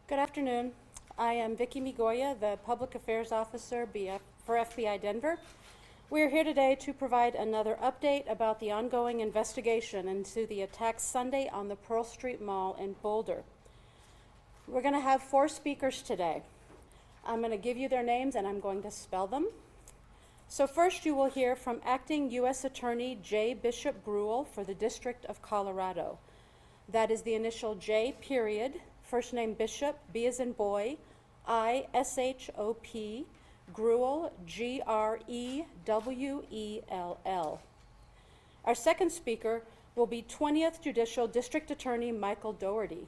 Good afternoon. I am Vicki Migoya, the Public Affairs Officer for FBI Denver. We are here today to provide another update about the ongoing investigation into the attack Sunday on the Pearl Street Mall in Boulder. We're going to have 4 speakers today. I'm going to give you their names and I'm going to spell them. So first you will hear from Acting U.S. Attorney J. Bishop Gruel for the District of Colorado. That is the initial J period, first name Bishop, B as in boy, I-S-H-O-P, Gruel, G-R-E-W-E-L-L. Our second speaker will be 20th Judicial District Attorney Michael Dougherty.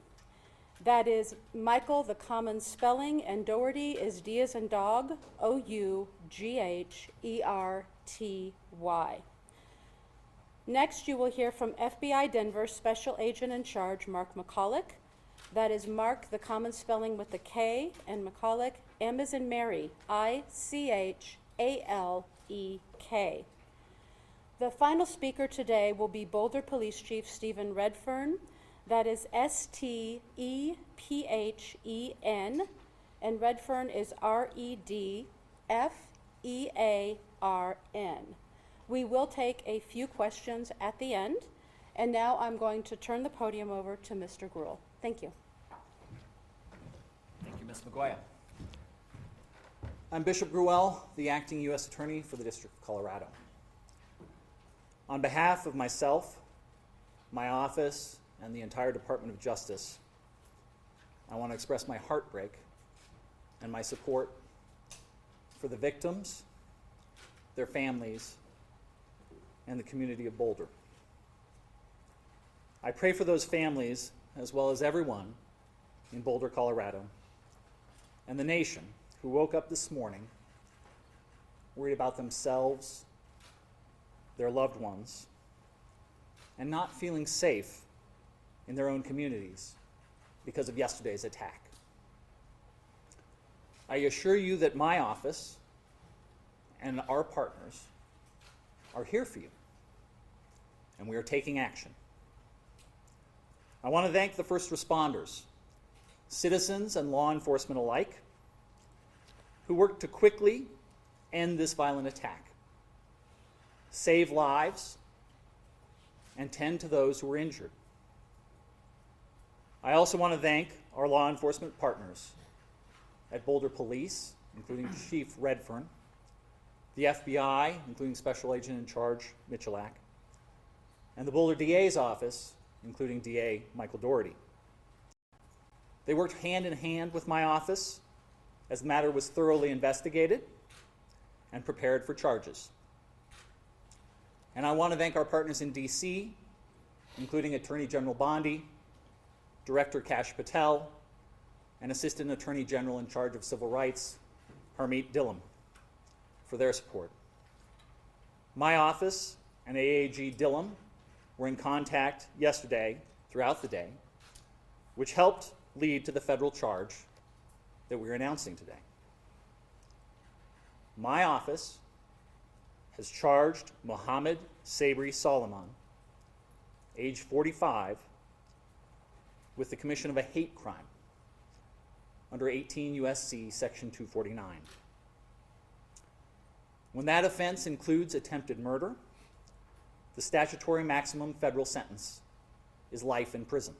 That is Michael, the common spelling, and Dougherty is D as in dog, O-U-G-H-E-R-T-Y. Next, you will hear from FBI Denver Special Agent in Charge, Mark McCulloch. That is Mark, the common spelling with the K, and McCulloch, M as in Mary, I-C-H-A-L-E-K. The final speaker today will be Boulder Police Chief Stephen Redfern. That is S-T-E-P-H-E-N, and Redfern is R-E-D-F-E-A-R-N. We will take a few questions at the end, and now I'm going to turn the podium over to Mr. Gruel. Thank you. Thank you, Ms. Migoya. I'm Bishop Gruel, the Acting U.S. Attorney for the District of Colorado. On behalf of myself, my office, and the entire Department of Justice, I want to express my heartbreak and my support for the victims, their families, and the community of Boulder. I pray for those families, as well as everyone in Boulder, Colorado, and the nation who woke up this morning worried about themselves, their loved ones, and not feeling safe in their own communities because of yesterday's attack. I assure you that my office and our partners are here for you, and we are taking action. I want to thank the first responders, citizens and law enforcement alike, who worked to quickly end this violent attack, save lives, and tend to those who were injured. I also want to thank our law enforcement partners at Boulder Police, including Chief Redfern, the FBI, including Special Agent in Charge Michalak, and the Boulder DA's office, including DA Michael Dougherty. They worked hand in hand with my office as the matter was thoroughly investigated and prepared for charges. And I want to thank our partners in D.C., including Attorney General Bondi, Director Kash Patel, and Assistant Attorney General in charge of Civil Rights, Harmeet Dhillon, for their support. My office and AAG Dhillon were in contact yesterday throughout the day, which helped lead to the federal charge that we're announcing today. My office has charged Mohammed Sabri Solomon, age 45, with the commission of a hate crime under 18 U.S.C. Section 249. When that offense includes attempted murder, the statutory maximum federal sentence is life in prison.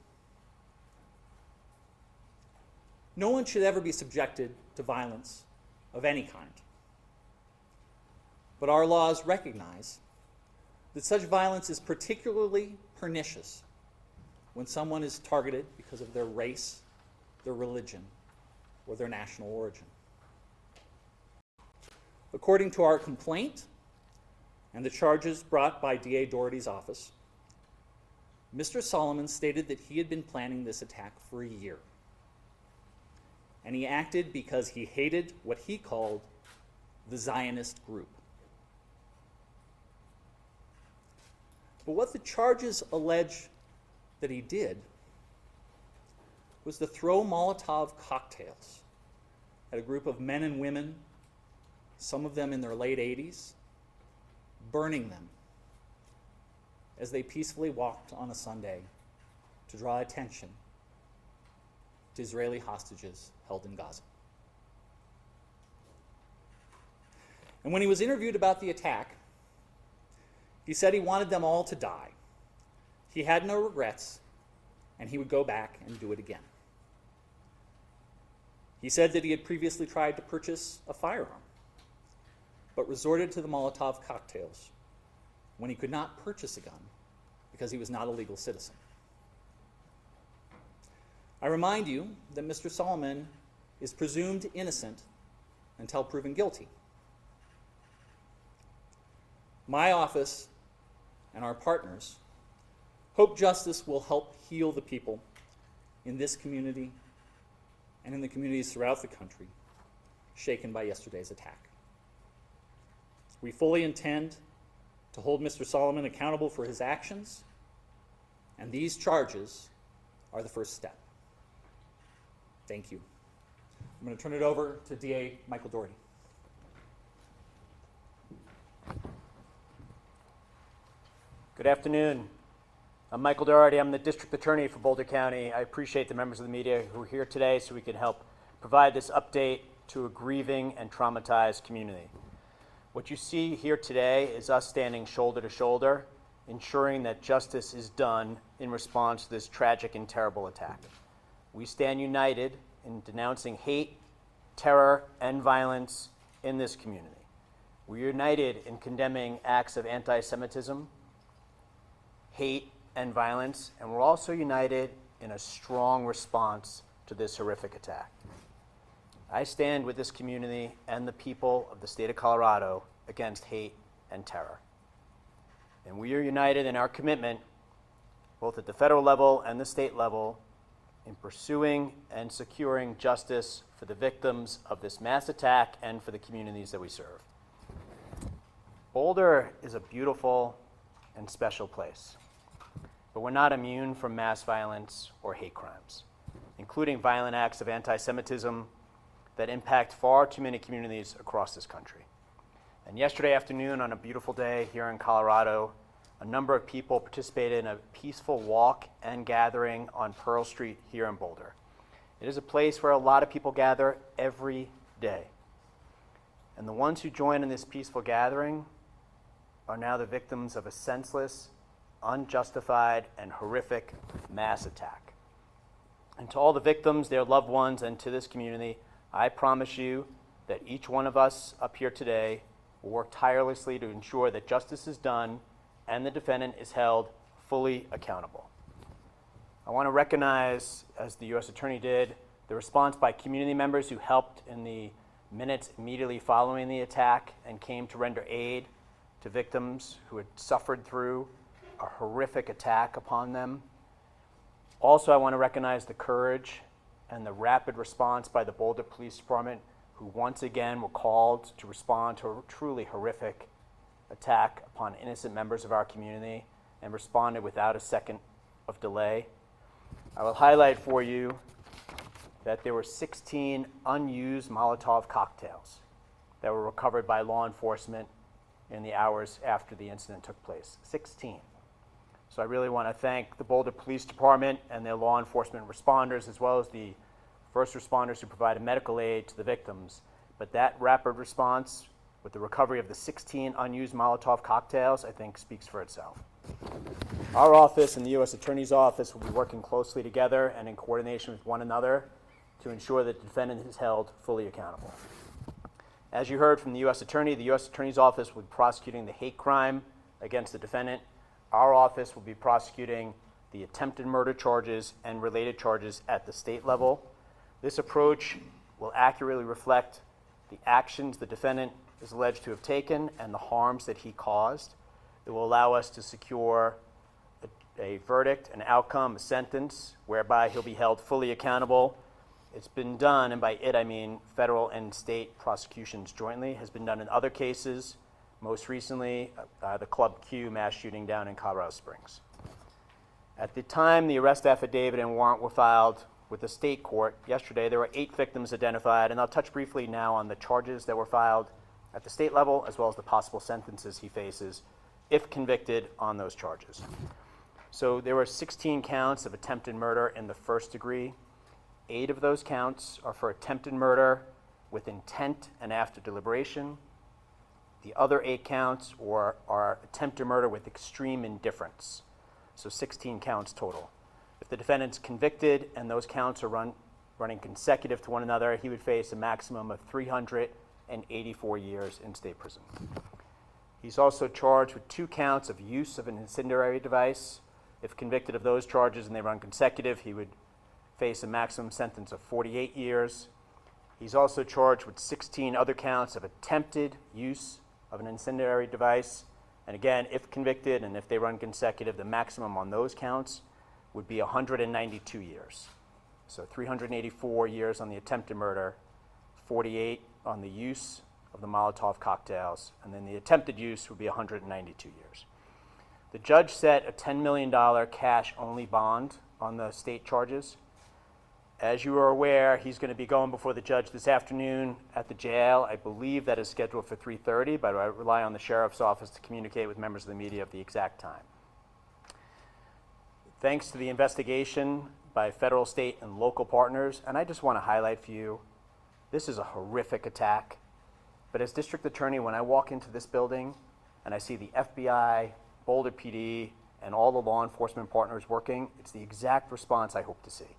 No one should ever be subjected to violence of any kind. But our laws recognize that such violence is particularly pernicious when someone is targeted because of their race, their religion, or their national origin. According to our complaint and the charges brought by DA Dougherty's office, Mr. Solomon stated that he had been planning this attack for a year. And he acted because he hated what he called the Zionist group. But what the charges allege that he did was to throw Molotov cocktails at a group of men and women, some of them in their late 80s, burning them as they peacefully walked on a Sunday to draw attention to Israeli hostages held in Gaza. And when he was interviewed about the attack, he said he wanted them all to die. He had no regrets, and he would go back and do it again. He said that he had previously tried to purchase a firearm, but resorted to the Molotov cocktails when he could not purchase a gun because he was not a legal citizen. I remind you that Mr. Solomon is presumed innocent until proven guilty. My office and our partners hope justice will help heal the people in this community and in the communities throughout the country shaken by yesterday's attack. We fully intend to hold Mr. Solomon accountable for his actions, and these charges are the first step. Thank you. I'm going to turn it over to DA Michael Doherty. Good afternoon. I'm Michael Doherty. I'm the District Attorney for Boulder County. I appreciate the members of the media who are here today so we can help provide this update to a grieving and traumatized community. What you see here today is us standing shoulder to shoulder, ensuring that justice is done in response to this tragic and terrible attack. We stand united in denouncing hate, terror, and violence in this community. We're united in condemning acts of anti-Semitism, hate, and violence, and we're also united in a strong response to this horrific attack. I stand with this community and the people of the state of Colorado against hate and terror. And we are united in our commitment, both at the federal level and the state level, in pursuing and securing justice for the victims of this mass attack and for the communities that we serve. Boulder is a beautiful and special place, but we're not immune from mass violence or hate crimes, including violent acts of anti-Semitism that impact far too many communities across this country. And yesterday afternoon, on a beautiful day here in Colorado, a number of people participated in a peaceful walk and gathering on Pearl Street here in Boulder. It is a place where a lot of people gather every day. And the ones who join in this peaceful gathering are now the victims of a senseless, unjustified, and horrific mass attack. And to all the victims, their loved ones, and to this community, I promise you that each one of us up here today will work tirelessly to ensure that justice is done and the defendant is held fully accountable. I want to recognize, as the U.S. Attorney did, the response by community members who helped in the minutes immediately following the attack and came to render aid to victims who had suffered through a horrific attack upon them. Also, I want to recognize the courage and the rapid response by the Boulder Police Department, who once again were called to respond to a truly horrific attack upon innocent members of our community and responded without a second of delay. I will highlight for you that there were 16 unused Molotov cocktails that were recovered by law enforcement in the hours after the incident took place. 16. So I really want to thank the Boulder Police Department and their law enforcement responders, as well as the first responders who provided medical aid to the victims. But that rapid response with the recovery of the 16 unused Molotov cocktails, I think speaks for itself. Our office and the U.S. Attorney's Office will be working closely together and in coordination with one another to ensure that the defendant is held fully accountable. As you heard from the U.S. Attorney, the U.S. Attorney's Office will be prosecuting the hate crime against the defendant. Our office will be prosecuting the attempted murder charges and related charges at the state level. This approach will accurately reflect the actions the defendant is alleged to have taken and the harms that he caused. It will allow us to secure a verdict, an outcome, a sentence, whereby he'll be held fully accountable. It's been done, and by it I mean federal and state prosecutions jointly, has been done in other cases, most recently the Club Q mass shooting down in Colorado Springs. At the time the arrest affidavit and warrant were filed with the state court yesterday, there were 8 victims identified, and I'll touch briefly now on the charges that were filed at the state level, as well as the possible sentences he faces if convicted on those charges. So there were 16 counts of attempted murder in the first degree, 8 of those counts are for attempted murder with intent and after deliberation. The other 8 counts are attempted murder with extreme indifference, so 16 counts total. If the defendant's convicted and those counts are running consecutive to one another, he would face a maximum of 384 years in state prison. He's also charged with 2 counts of use of an incendiary device. If convicted of those charges and they run consecutive, he would face a maximum sentence of 48 years. He's also charged with 16 other counts of attempted use of an incendiary device. And again, if convicted and if they run consecutive, the maximum on those counts would be 192 years. So 384 years on the attempted murder, 48 on the use of the Molotov cocktails, and then the attempted use would be 192 years. The judge set a $10 million cash-only bond on the state charges. As you are aware, he's going to be going before the judge this afternoon at the jail. I believe that is scheduled for 3:30, but I rely on the sheriff's office to communicate with members of the media of the exact time. Thanks to the investigation by federal, state, and local partners, and I just want to highlight for you, this is a horrific attack. But as district attorney, when I walk into this building and I see the FBI, Boulder PD, and all the law enforcement partners working, it's the exact response I hope to see.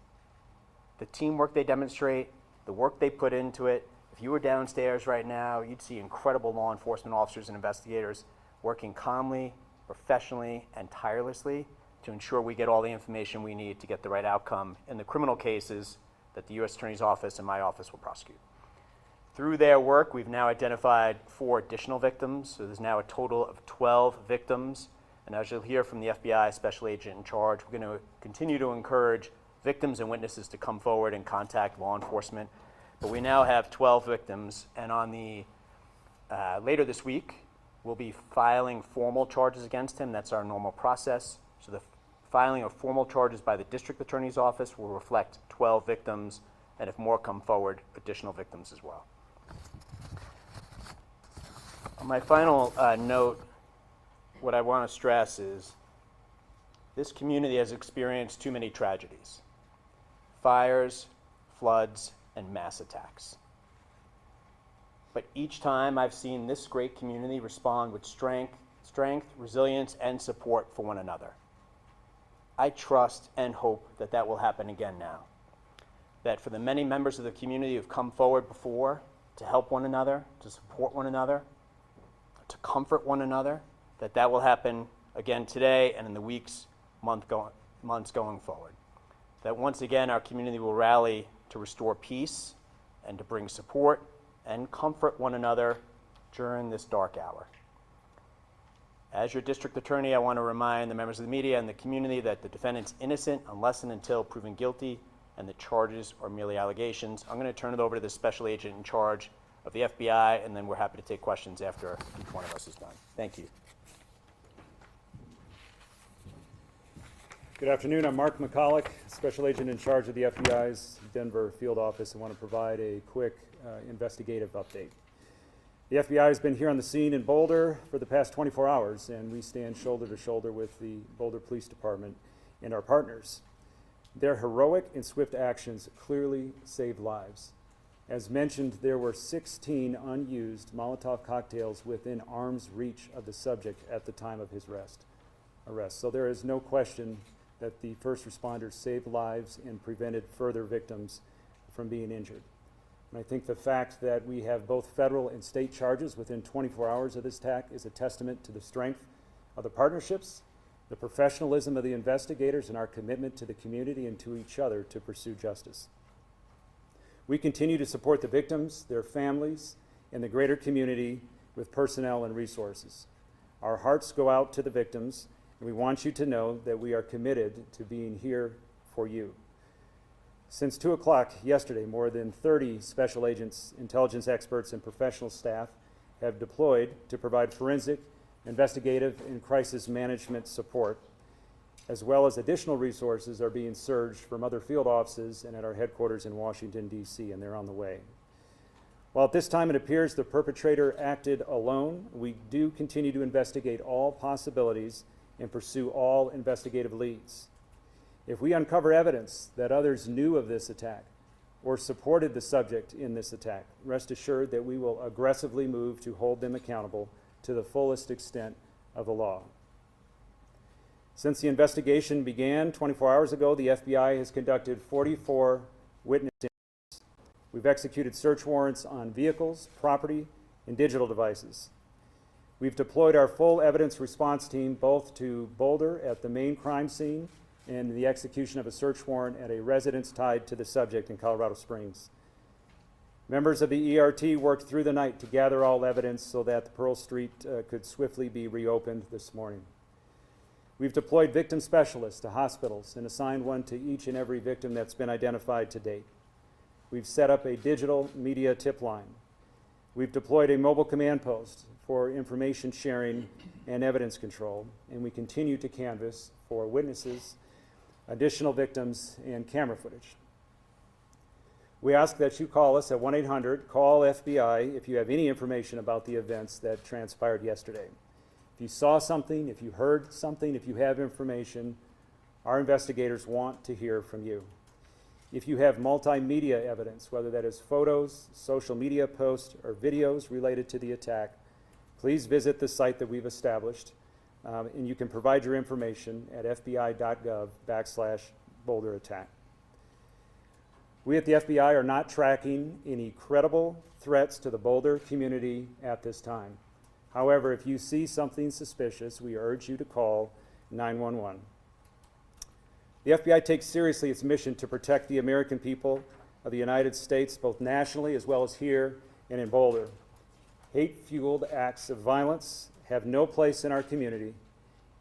The teamwork they demonstrate, the work they put into it. If you were downstairs right now, you'd see incredible law enforcement officers and investigators working calmly, professionally, and tirelessly to ensure we get all the information we need to get the right outcome in the criminal cases that the U.S. Attorney's Office and my office will prosecute. Through their work, we've now identified 4 additional victims, so there's now a total of 12 victims. And as you'll hear from the FBI special agent in charge, we're going to continue to encourage victims and witnesses to come forward and contact law enforcement. But we now have 12 victims, and on the later this week, we'll be filing formal charges against him. That's our normal process. So the filing of formal charges by the district attorney's office will reflect 12 victims, and if more come forward, additional victims as well. On my final note, what I want to stress is this community has experienced too many tragedies: fires, floods, and mass attacks. But each time I've seen this great community respond with strength, resilience, and support for one another. I trust and hope that that will happen again now. That for the many members of the community who've come forward before to help one another, to support one another, to comfort one another, that will happen again today and in the weeks, months going forward. That once again our community will rally to restore peace and to bring support and comfort one another during this dark hour. As your district attorney, I want to remind the members of the media and the community that the defendant's innocent unless and until proven guilty, and the charges are merely allegations. I'm going to turn it over to the special agent in charge of the FBI, and then we're happy to take questions after each one of us is done. Thank you. Good afternoon. I'm Mark McCulloch, Special Agent in charge of the FBI's Denver field office. I want to provide a quick investigative update. The FBI has been here on the scene in Boulder for the past 24 hours, and we stand shoulder to shoulder with the Boulder Police Department and our partners. Their heroic and swift actions clearly saved lives. As mentioned, there were 16 unused Molotov cocktails within arm's reach of the subject at the time of his arrest. So there is no question that the first responders saved lives and prevented further victims from being injured. And I think the fact that we have both federal and state charges within 24 hours of this attack is a testament to the strength of the partnerships, the professionalism of the investigators, and our commitment to the community and to each other to pursue justice. We continue to support the victims, their families, and the greater community with personnel and resources. Our hearts go out to the victims, and we want you to know that we are committed to being here for you. Since 2 o'clock yesterday, more than 30 special agents, intelligence experts, and professional staff have deployed to provide forensic, investigative, and crisis management support, as well as additional resources are being surged from other field offices and at our headquarters in Washington, D.C., and they're on the way. While at this time it appears the perpetrator acted alone, we do continue to investigate all possibilities and pursue all investigative leads. If we uncover evidence that others knew of this attack, or supported the subject in this attack, rest assured that we will aggressively move to hold them accountable to the fullest extent of the law. Since the investigation began 24 hours ago, the FBI has conducted 44 witness interviews. We've executed search warrants on vehicles, property, and digital devices. We've deployed our full evidence response team both to Boulder at the main crime scene and the execution of a search warrant at a residence tied to the subject in Colorado Springs. Members of the ERT worked through the night to gather all evidence so that the Pearl Street could swiftly be reopened this morning. We've deployed victim specialists to hospitals and assigned one to each and every victim that's been identified to date. We've set up a digital media tip line. We've deployed a mobile command post for information sharing and evidence control, and we continue to canvass for witnesses, additional victims, and camera footage. We ask that you call us at 1-800-CALL-FBI if you have any information about the events that transpired yesterday. If you saw something, if you heard something, if you have information, our investigators want to hear from you. If you have multimedia evidence, whether that is photos, social media posts, or videos related to the attack, please visit the site that we've established, and you can provide your information at fbi.gov/Boulder attack. We at the FBI are not tracking any credible threats to the Boulder community at this time. However, if you see something suspicious, we urge you to call 911. The FBI takes seriously its mission to protect the American people of the United States, both nationally as well as here and in Boulder. Hate-fueled acts of violence have no place in our community,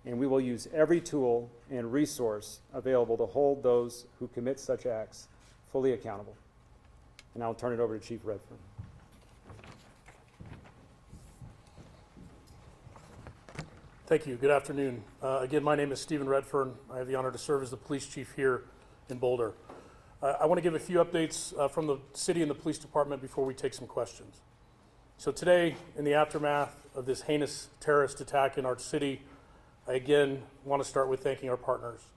and we will use every tool and resource available to hold those who commit such acts fully accountable. And I'll turn it over to Chief Redfern. Thank you. Good afternoon. Again, my name is Stephen Redfern. I have the honor to serve as the police chief here in Boulder. I want to give a few updates from the city and the police department before we take some questions. So today, in the aftermath of this heinous terrorist attack in our city, I again want to start with thanking our partners.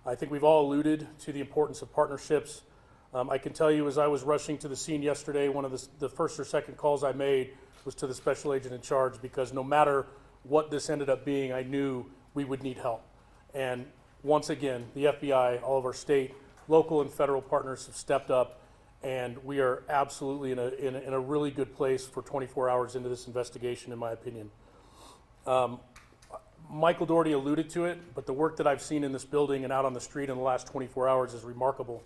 I think we've all alluded to the importance of partnerships. I can tell you, as I was rushing to the scene yesterday, one of the first or second calls I made was to the special agent in charge, because no matter what this ended up being, I knew we would need help. And once again, the FBI, all of our state, local, and federal partners have stepped up, and we are absolutely in a really good place for 24 hours into this investigation, in my opinion. Michael Doherty alluded to it, but the work that I've seen in this building and out on the street in the last 24 hours is remarkable.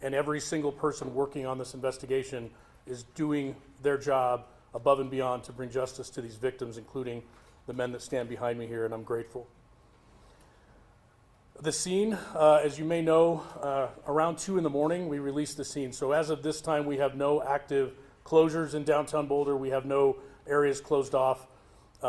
And every single person working on this investigation is doing their job above and beyond to bring justice to these victims, including the men that stand behind me here, and I'm grateful. The scene, as you may know, around 2 in the morning, we released the scene. So as of this time, we have no active closures in downtown Boulder. We have no areas closed off.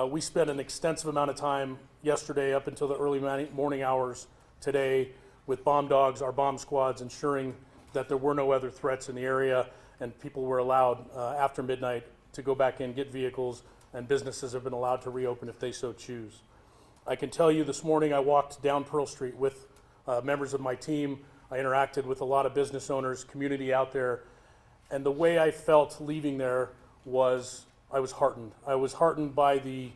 We spent an extensive amount of time yesterday up until the early morning hours today with bomb dogs, our bomb squads, ensuring that there were no other threats in the area, and people were allowed after midnight to go back in, get vehicles, and businesses have been allowed to reopen if they so choose. I can tell you this morning I walked down Pearl Street with members of my team. I interacted with a lot of business owners, community out there, and the way I felt leaving there was I was heartened. I was heartened by the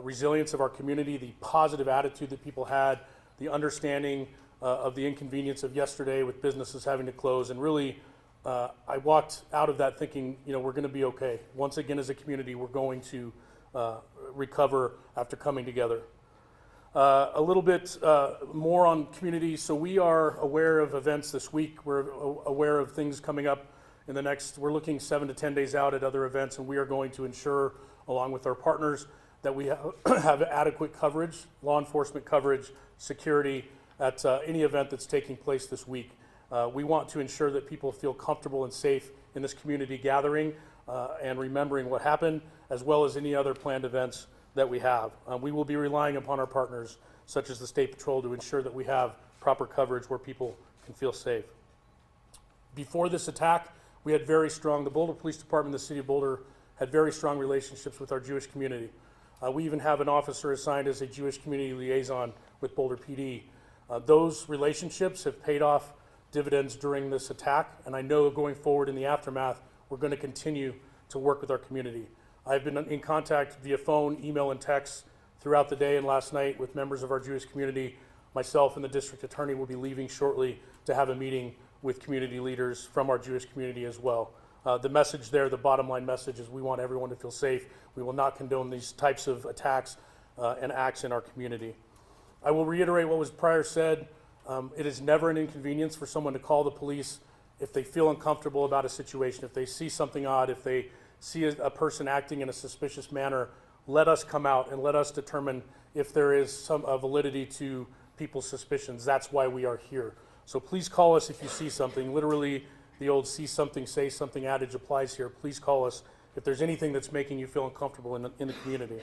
resilience of our community, the positive attitude that people had, the understanding of the inconvenience of yesterday with businesses having to close, and really I walked out of that thinking, we're going to be okay. Once again, as a community, we're going to recover after coming together. A little bit more on community. So we are aware of events this week. We're aware of things coming up in the next, we're looking 7 to 10 days out at other events, and we are going to ensure, along with our partners, that we have adequate coverage, law enforcement coverage, security at any event that's taking place this week. We want to ensure that people feel comfortable and safe in this community gathering and remembering what happened, as well as any other planned events that we have. We will be relying upon our partners, such as the State Patrol, to ensure that we have proper coverage where people can feel safe. Before this attack, we had the Boulder Police Department, the City of Boulder, had very strong relationships with our Jewish community. We even have an officer assigned as a Jewish community liaison with Boulder PD. Those relationships have paid off dividends during this attack, and I know going forward in the aftermath, we're going to continue to work with our community. I've been in contact via phone, email, and text throughout the day and last night with members of our Jewish community. Myself and the district attorney will be leaving shortly to have a meeting with community leaders from our Jewish community as well. The message there, the bottom line message, is we want everyone to feel safe. We will not condone these types of attacks and acts in our community. I will reiterate what was prior said. It is never an inconvenience for someone to call the police if they feel uncomfortable about a situation, if they see something odd, if they see a person acting in a suspicious manner. Let us come out and let us determine if there is some validity to people's suspicions. That's why we are here. So please call us if you see something. Literally, the old see something, say something adage applies here. Please call us if there's anything that's making you feel uncomfortable in the community.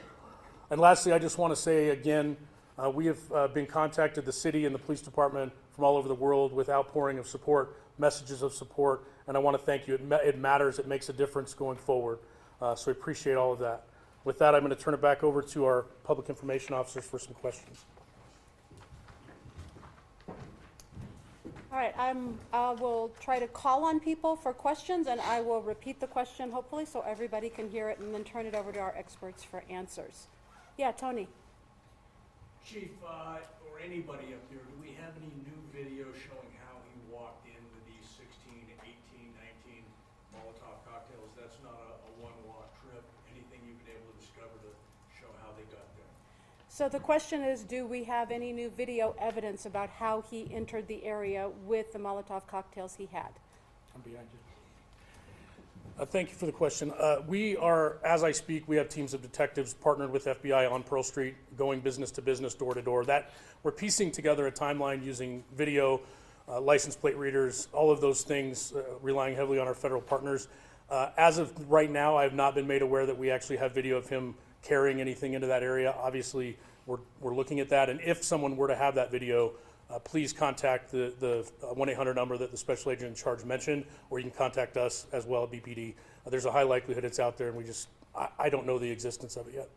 And lastly, I just want to say again, we have been contacted, the city and the police department from all over the world with outpouring of support, messages of support, and I want to thank you. It matters, it makes a difference going forward. So I appreciate all of that. With that, I'm going to turn it back over to our public information officers for some questions. All right, I will try to call on people for questions, and I will repeat the question, hopefully, so everybody can hear it, and then turn it over to our experts for answers. Yeah, Tony. Chief, or anybody up there, do we have any new video showing how he walked in with these 16, 18, 19 Molotov cocktails? That's not a one-walk trip. Anything you've been able to discover to show how they got there? So the question is, do we have any new video evidence about how he entered the area with the Molotov cocktails he had? I'm behind you. Thank you for the question. We are, as I speak, we have teams of detectives partnered with FBI on Pearl Street, going business to business, door to door. That we're piecing together a timeline using video, license plate readers, all of those things, relying heavily on our federal partners. As of right now, I have not been made aware that we actually have video of him carrying anything into that area. Obviously, we're looking at that, and if someone were to have that video, please contact the 1-800 number that the special agent in charge mentioned, or you can contact us as well at BPD. There's a high likelihood it's out there, and I don't know the existence of it yet.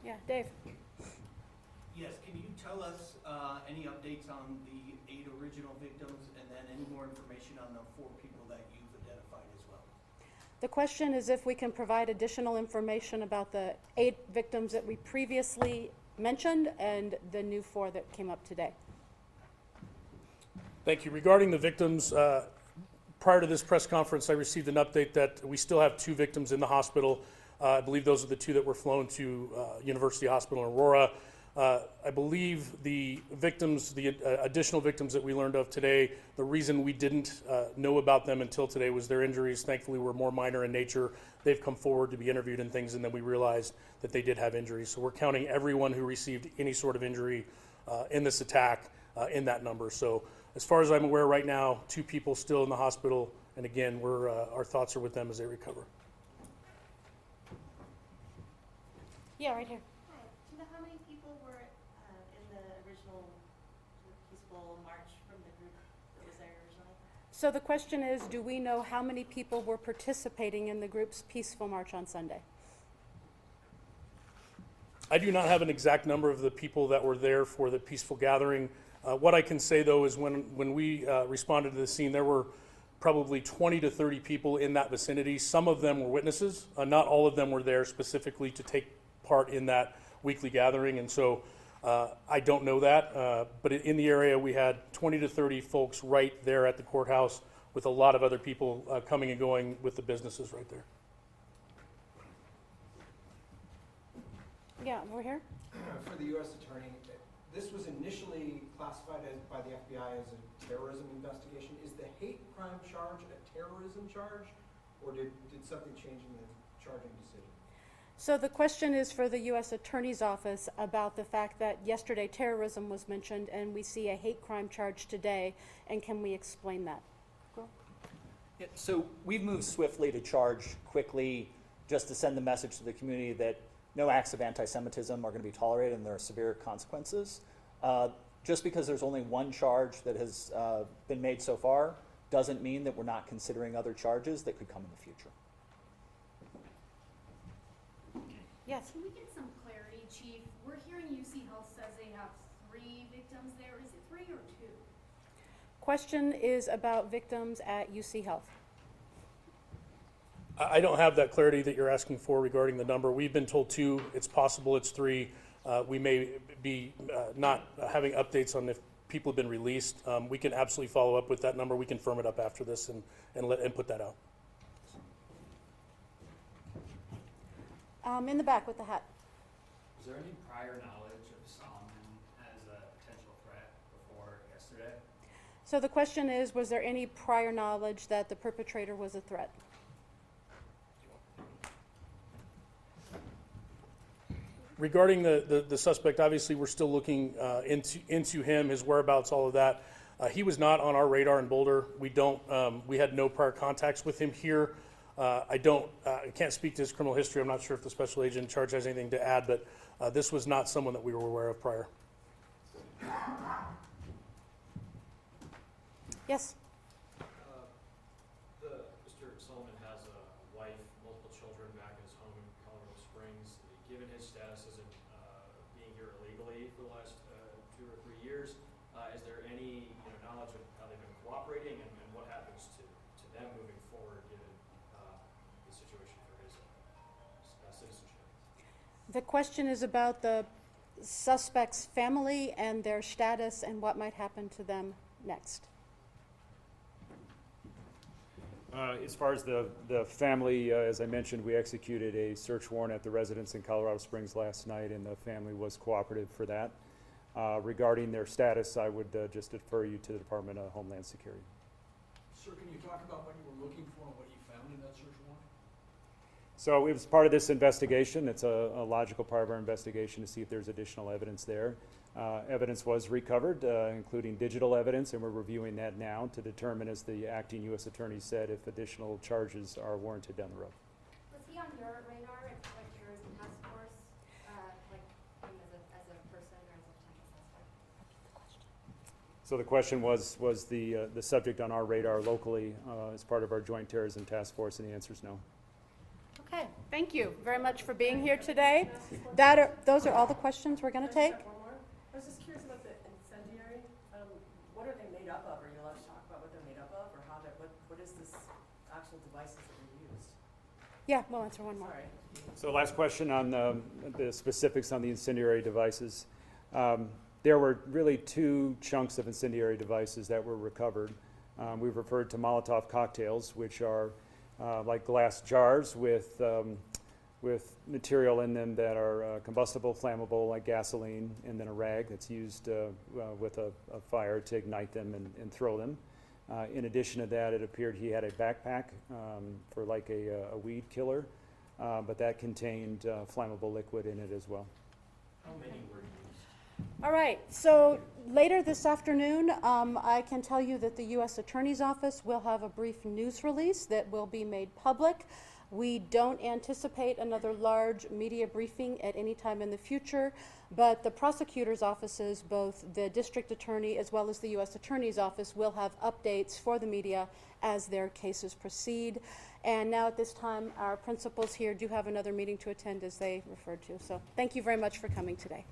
Yeah, Dave. Yes, can you tell us any updates on the 8 original victims, and then any more information on the 4 people that you've identified as well? The question is if we can provide additional information about the 8 victims that we previously mentioned and the new 4 that came up today. Thank you. Regarding the victims, prior to this press conference, I received an update that we still have 2 victims in the hospital. I believe those are the 2 that were flown to University Hospital in Aurora. I believe the victims, the additional victims that we learned of today, the reason we didn't know about them until today was their injuries, thankfully, were more minor in nature. They've come forward to be interviewed and things, and then we realized that they did have injuries. So we're counting everyone who received any sort of injury in this attack in that number. So as far as I'm aware right now, 2 people still in the hospital, and again, our thoughts are with them as they recover. Yeah, right here. Hi. Do you know how many people were in the original peaceful march from the group that was there originally? So the question is, do we know how many people were participating in the group's peaceful march on Sunday? I do not have an exact number of the people that were there for the peaceful gathering. What I can say, though, is when we responded to the scene, there were probably 20 to 30 people in that vicinity. Some of them were witnesses. Not all of them were there specifically to take part in that weekly gathering, and so I don't know that. But in the area, we had 20 to 30 folks right there at the courthouse with a lot of other people coming and going with the businesses right there. Yeah, over here. For the U.S. Attorney, this was initially classified by the FBI as a terrorism investigation. Is the hate crime charge a terrorism charge, or did something change in the charging decision? So the question is for the U.S. Attorney's Office about the fact that yesterday terrorism was mentioned and we see a hate crime charge today, and can we explain that? Yeah, so we've moved swiftly to charge quickly just to send the message to the community that no acts of anti-Semitism are going to be tolerated and there are severe consequences. Just because there's only one charge that has been made so far doesn't mean that we're not considering other charges that could come in the future. Yes. Can we get some clarity, Chief? We're hearing UC Health says they have 3 victims there. Is it 3 or 2? question is about victims at UC Health. I don't have that clarity that you're asking for regarding the number. We've been told 2. It's possible it's 3. We may be not having updates on if people have been released. We can absolutely follow up with that number. We can firm it up after this and put that out. In the back with the hat. Was there any prior knowledge of Solomon as a potential threat before yesterday? So the question is, was there any prior knowledge that the perpetrator was a threat? Regarding the suspect, obviously we're still looking into him, his whereabouts, all of that. He was not on our radar in Boulder. We had no prior contacts with him here. I can't speak to his criminal history. I'm not sure if the special agent in charge has anything to add, but this was not someone that we were aware of prior. Yes. Mr. Solomon has a wife, multiple children back in his home in Colorado Springs. Given his status as being here illegally for the last 2 or 3 years, is there any knowledge of how they've been cooperating and what happens to them moving forward given the situation for his citizenship? The question is about the suspect's family and their status and what might happen to them next. As far as the family, as I mentioned, we executed a search warrant at the residence in Colorado Springs last night, and the family was cooperative for that. Regarding their status, I would just defer you to the Department of Homeland Security. Sir, can you talk about what you were looking for and what you found in that search warrant? So it was part of this investigation. It's a logical part of our investigation to see if there's additional evidence there. Evidence was recovered, including digital evidence, and we're reviewing that now to determine, as the acting U.S. Attorney said, if additional charges are warranted down the road. Was he on your radar at like terrorism task force, like as a person or as a potential suspect? So the question was the subject on our radar locally as part of our joint terrorism task force, and the answer is no. Okay, thank you very much for being here today. Those are all the questions we're going to take. I was just curious about the incendiary. What are they made up of? Are you allowed to talk about what they're made up of, or what is this actual devices that were used? Yeah, we'll answer one more. Sorry. So last question on the specifics on the incendiary devices. There were really 2 chunks of incendiary devices that were recovered. We've referred to Molotov cocktails, which are like glass jars with material in them that are combustible, flammable, like gasoline, and then a rag that's used with a fire to ignite them and throw them. In addition to that, it appeared he had a backpack for like a weed killer, but that contained flammable liquid in it as well. How many were used? All right, so later this afternoon, I can tell you that the U.S. Attorney's Office will have a brief news release that will be made public. We don't anticipate another large media briefing at any time in the future, but the prosecutor's offices, both the district attorney as well as the U.S. Attorney's Office, will have updates for the media as their cases proceed. And now at this time, our principals here do have another meeting to attend, as they referred to. So thank you very much for coming today.